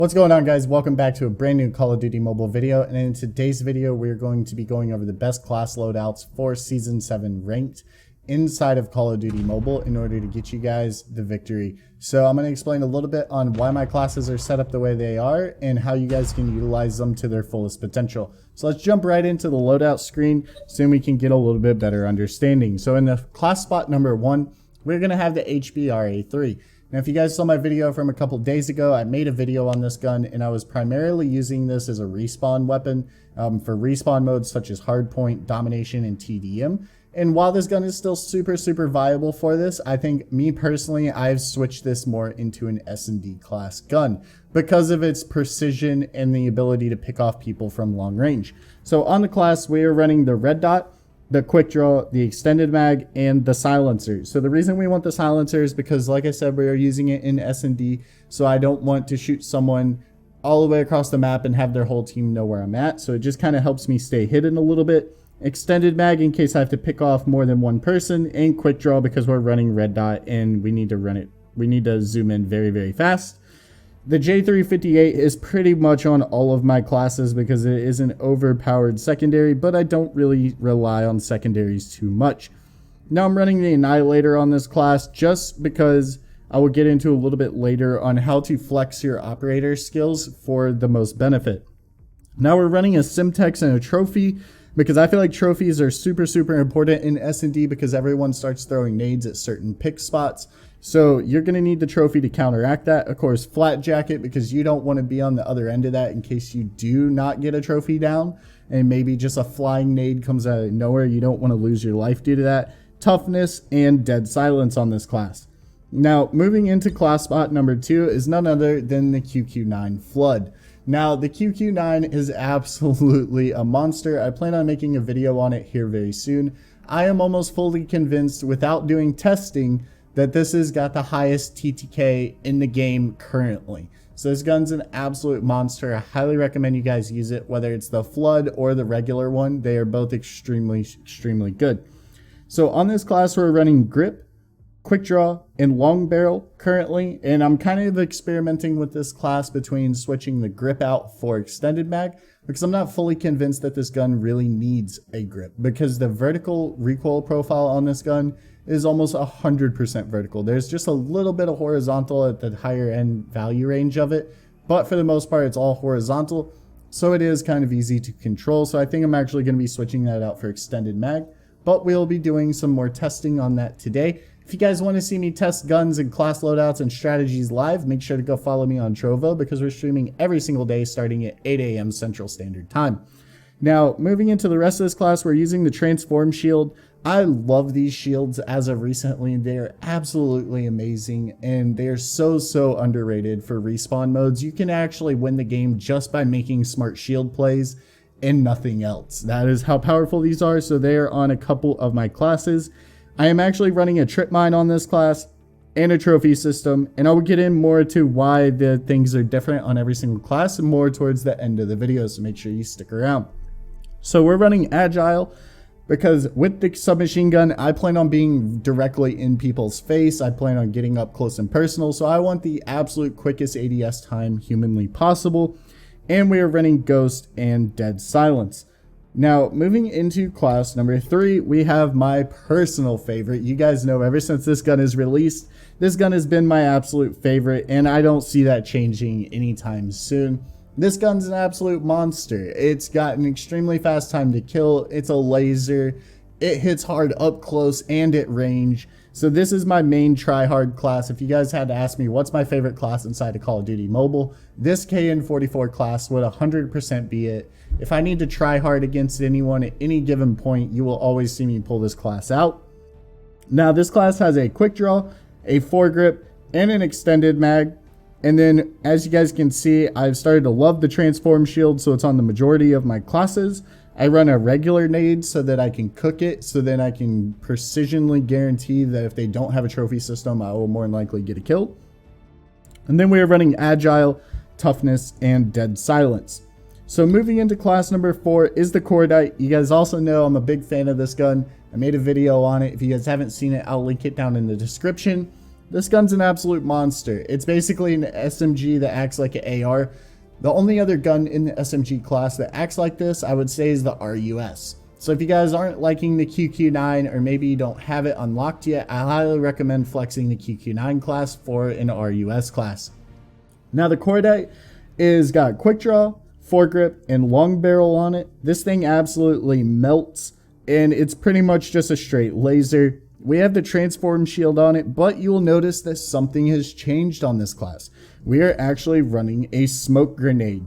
What's going on, guys? Welcome back to a brand new Call of Duty mobile video, and in today's video we're going to be going over the best class loadouts for Season 7 ranked inside of Call of Duty mobile in order to get you guys the victory. So I'm going to explain a little bit on why my classes are set up the way they are and how you guys can utilize them to their fullest potential. So let's jump right into the loadout screen so we can get a little bit better understanding. So in the class spot number 1, we're going to have the HBRa3. Now, if you guys saw my video from a couple days ago, I made a video on this gun, and I was primarily using this as a respawn weapon for respawn modes such as hardpoint, domination, and TDM. And while this gun is still super viable for this, I think me personally, I've switched this more into an S&D class gun because of its precision and the ability to pick off people from long range. So on the class, we are running the red dot, the quick draw, the extended mag, and the silencer. So the reason we want the silencer is because, like I said, we are using it in S&D, so I don't want to shoot someone all the way across the map and have their whole team know where I'm at. So it just kind of helps me stay hidden a little bit. Extended mag in case I have to pick off more than one person, and quick draw because we're running red dot and we need to run it. We need to zoom in very fast. The J358 is pretty much on all of my classes because it is an overpowered secondary, but I don't really rely on secondaries too much. Now I'm running the Annihilator on this class just because I will get into a little bit later on how to flex your operator skills for the most benefit. Now we're running a Simtex and a trophy because I feel like trophies are super important in S&D because everyone starts throwing nades at certain pick spots. So you're going to need the trophy to counteract that. Of course, flat jacket because you don't want to be on the other end of that in case you do not get a trophy down and maybe just a flying nade comes out of nowhere. You don't want to lose your life due to that. Toughness and dead silence on this class. Now, moving into class spot number 2 is none other than the QQ9 Flood. Now, the QQ9 is absolutely a monster. I plan on making a video on it here very soon. I am almost fully convinced without doing testing that this has got the highest TTK in the game currently. So this gun's an absolute monster. I highly recommend you guys use it, whether it's the Flood or the regular one. They are both extremely good. So on this class, we're running grip, quick draw, and long barrel currently, and I'm kind of experimenting with this class between switching the grip out for extended mag because I'm not fully convinced that this gun really needs a grip because the vertical recoil profile on this gun is almost 100% vertical. There's just a little bit of horizontal at the higher end value range of it, but for the most part it's all horizontal, so it is kind of easy to control. So I think I'm actually going to be switching that out for extended mag, but we'll be doing some more testing on that today. If you guys want to see me test guns and class loadouts and strategies live, make sure to go follow me on Trovo because we're streaming every single day starting at 8 a.m. Central Standard Time. Now, moving into the rest of this class, we're using the Transform Shield. I love these shields as of recently. They're absolutely amazing and they're so underrated for respawn modes. You can actually win the game just by making smart shield plays and nothing else. That is how powerful these are. So they're on a couple of my classes. I am actually running a trip mine on this class and a trophy system, and I will get in more to why the things are different on every single class and more towards the end of the video, so make sure you stick around. So we're running agile because with the submachine gun, I plan on being directly in people's face. I plan on getting up close and personal, so I want the absolute quickest ADS time humanly possible, and we are running ghost and dead silence. Now, moving into class number 3, we have my personal favorite. You guys know ever since this gun is released, this gun has been my absolute favorite, and I don't see that changing anytime soon. This gun's an absolute monster. It's got an extremely fast time to kill. It's a laser. It hits hard up close and at range. So this is my main tryhard class. If you guys had to ask me what's my favorite class inside of Call of Duty Mobile, this KN44 class would 100% be it. If I need to try hard against anyone at any given point, you will always see me pull this class out. Now this class has a quick draw, a foregrip, and an extended mag. And then as you guys can see, I've started to love the transform shield, so it's on the majority of my classes. I run a regular nade so that I can cook it, so then I can precisionally guarantee that if they don't have a trophy system, I will more than likely get a kill. And then we are running agile, toughness, and dead silence. So moving into class number 4 is the Cordite. You guys also know I'm a big fan of this gun. I made a video on it. If you guys haven't seen it, I'll link it down in the description. This gun's an absolute monster. It's basically an SMG that acts like an AR. The only other gun in the SMG class that acts like this, I would say, is the RUS. So if you guys aren't liking the QQ9, or maybe you don't have it unlocked yet, I highly recommend flexing the QQ9 class for an RUS class. Now the Cordite is got quick draw, foregrip, and long barrel on it. This thing absolutely melts, and it's pretty much just a straight laser. We have the transform shield on it, but you will notice that something has changed on this class. We are actually running a smoke grenade.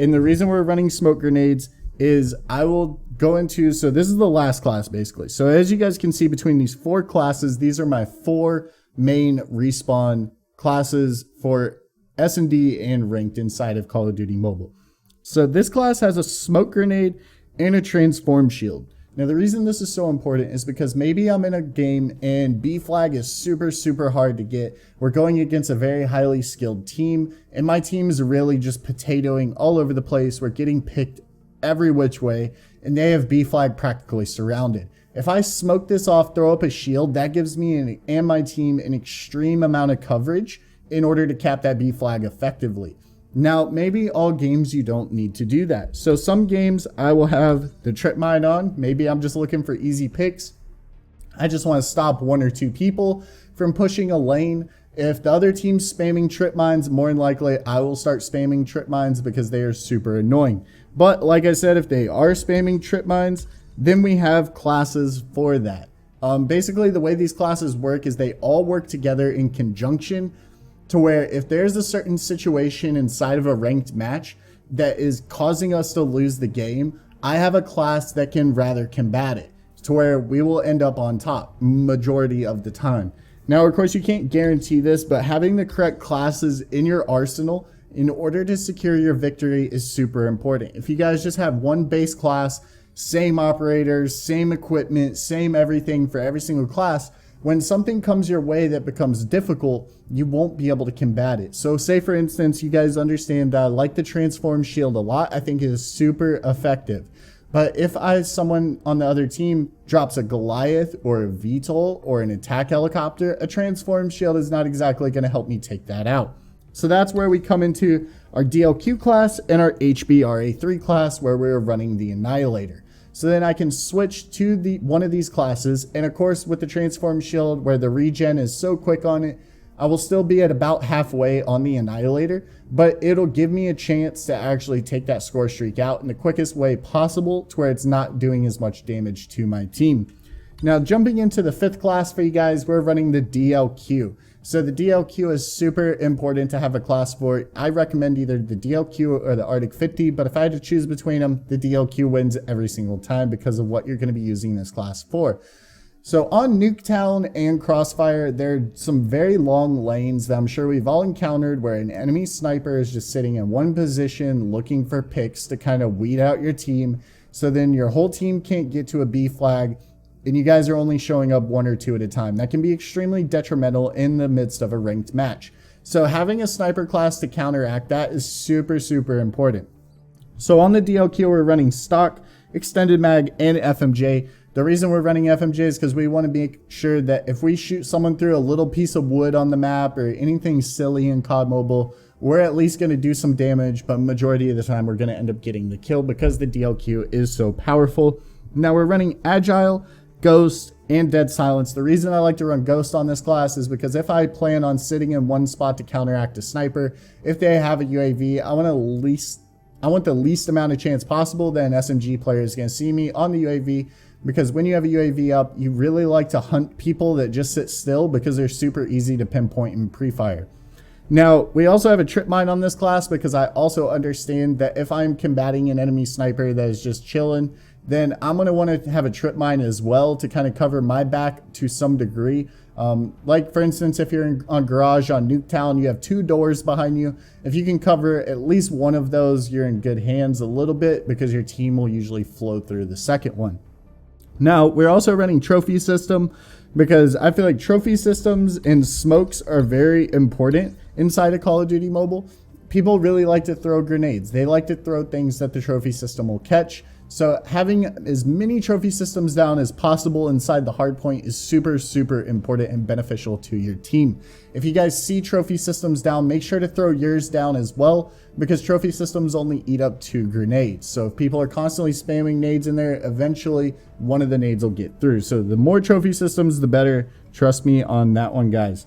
And the reason we're running smoke grenades is I will go into, so this is the last class basically. So as you guys can see between these 4 classes, these are my 4 main respawn classes for S&D and ranked inside of Call of Duty Mobile. So this class has a smoke grenade and a transform shield. Now the reason this is so important is because maybe I'm in a game and B flag is super hard to get. We're going against a very highly skilled team, and my team is really just potatoing all over the place. We're getting picked every which way, and they have B flag practically surrounded. If I smoke this off, throw up a shield, that gives me and my team an extreme amount of coverage in order to cap that B flag effectively. Now, maybe all games you don't need to do that. So some games I will have the trip mine on. Maybe I'm just looking for easy picks. I just want to stop 1 or 2 people from pushing a lane. If the other team's spamming trip mines, more than likely I will start spamming trip mines because they are super annoying. But like I said, if they are spamming trip mines, then we have classes for that. Basically, the way these classes work is they all work together in conjunction, to where if there's a certain situation inside of a ranked match that is causing us to lose the game, I have a class that can rather combat it, to where we will end up on top majority of the time. Now, of course, you can't guarantee this, but having the correct classes in your arsenal in order to secure your victory is super important. If you guys just have one base class, same operators, same equipment, same everything for every single class, when something comes your way that becomes difficult, you won't be able to combat it. So say for instance, you guys understand that I like the transform shield a lot. I think it is super effective. But if someone on the other team drops a Goliath or a VTOL or an attack helicopter, a transform shield is not exactly going to help me take that out. So that's where we come into our DLQ class and our HBRa3 class, where we're running the Annihilator. So then I can switch to one of these classes, and of course with the transform shield where the regen is so quick on it, I will still be at about halfway on the Annihilator, but it'll give me a chance to actually take that score streak out in the quickest way possible, to where it's not doing as much damage to my team. Now jumping into the 5th class for you guys, we're running the DLQ. So the DLQ is super important to have a class for. I recommend either the DLQ or the Arctic 50, but if I had to choose between them, the DLQ wins every single time because of what you're going to be using this class for. So on Nuketown and Crossfire, there are some very long lanes that I'm sure we've all encountered where an enemy sniper is just sitting in one position looking for picks to kind of weed out your team. So then your whole team can't get to a B flag, and you guys are only showing up 1 or 2 at a time. That can be extremely detrimental in the midst of a ranked match. So having a sniper class to counteract that is super important. So on the DLQ, we're running stock, extended mag, and FMJ. The reason we're running FMJ is because we want to make sure that if we shoot someone through a little piece of wood on the map or anything silly in COD Mobile, we're at least going to do some damage, but majority of the time we're going to end up getting the kill because the DLQ is so powerful. Now we're running Agile, Ghost, and Dead Silence. The reason I like to run Ghost on this class is because if I plan on sitting in one spot to counteract a sniper, if they have a UAV, I want the least amount of chance possible that an SMG player is going to see me on the UAV, because when you have a UAV up, you really like to hunt people that just sit still because they're super easy to pinpoint and pre-fire. Now, we also have a trip mine on this class because I also understand that if I'm combating an enemy sniper that is just chilling, then I'm going to want to have a trip mine as well to kind of cover my back to some degree. Like for instance, if you're on Garage on Nuketown, you have 2 doors behind you. If you can cover at least one of those, you're in good hands a little bit because your team will usually flow through the second one. Now, we're also running trophy system because I feel like trophy systems and smokes are very important inside of Call of Duty Mobile. People really like to throw grenades. They like to throw things that the trophy system will catch. So having as many trophy systems down as possible inside the hardpoint is super, super important and beneficial to your team. If you guys see trophy systems down, make sure to throw yours down as well, because trophy systems only eat up 2 grenades. So if people are constantly spamming nades in there, eventually one of the nades will get through. So the more trophy systems, the better. Trust me on that one, guys.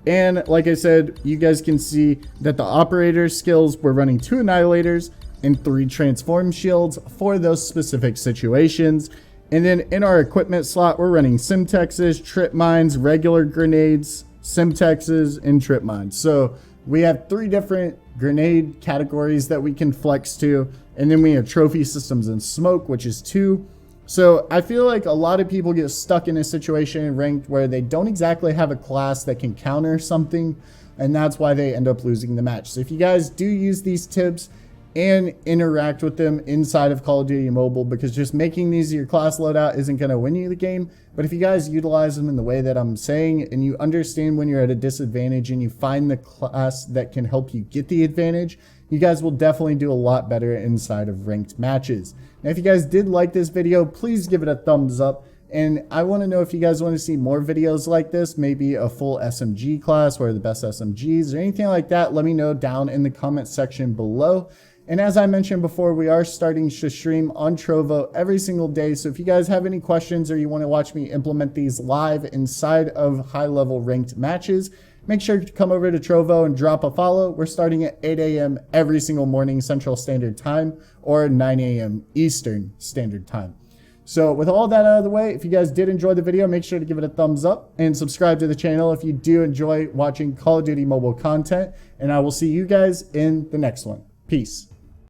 And like I said, you guys can see that the operator skills, we're running 2 annihilators and 3 transform shields for those specific situations. And then in our equipment slot, we're running Simtexes, trip mines, regular grenades, Simtexes, and trip mines. So we have 3 different grenade categories that we can flex to. And then we have trophy systems and smoke, which is 2. So I feel like a lot of people get stuck in a situation in ranked where they don't exactly have a class that can counter something, and that's why they end up losing the match. So if you guys do use these tips and interact with them inside of Call of Duty Mobile, because just making these your class loadout isn't going to win you the game, but if you guys utilize them in the way that I'm saying, and you understand when you're at a disadvantage and you find the class that can help you get the advantage, you guys will definitely do a lot better inside of ranked matches. Now, if you guys did like this video, please give it a thumbs up. And I want to know if you guys want to see more videos like this, maybe a full SMG class, where the best SMGs or anything like that, let me know down in the comment section below. And as I mentioned before, we are starting to stream on Trovo every single day. So if you guys have any questions or you want to watch me implement these live inside of high-level ranked matches, make sure to come over to Trovo and drop a follow. We're starting at 8 a.m. every single morning Central Standard Time, or 9 a.m. Eastern Standard Time. So with all that out of the way, if you guys did enjoy the video, make sure to give it a thumbs up and subscribe to the channel if you do enjoy watching Call of Duty mobile content. And I will see you guys in the next one. Peace.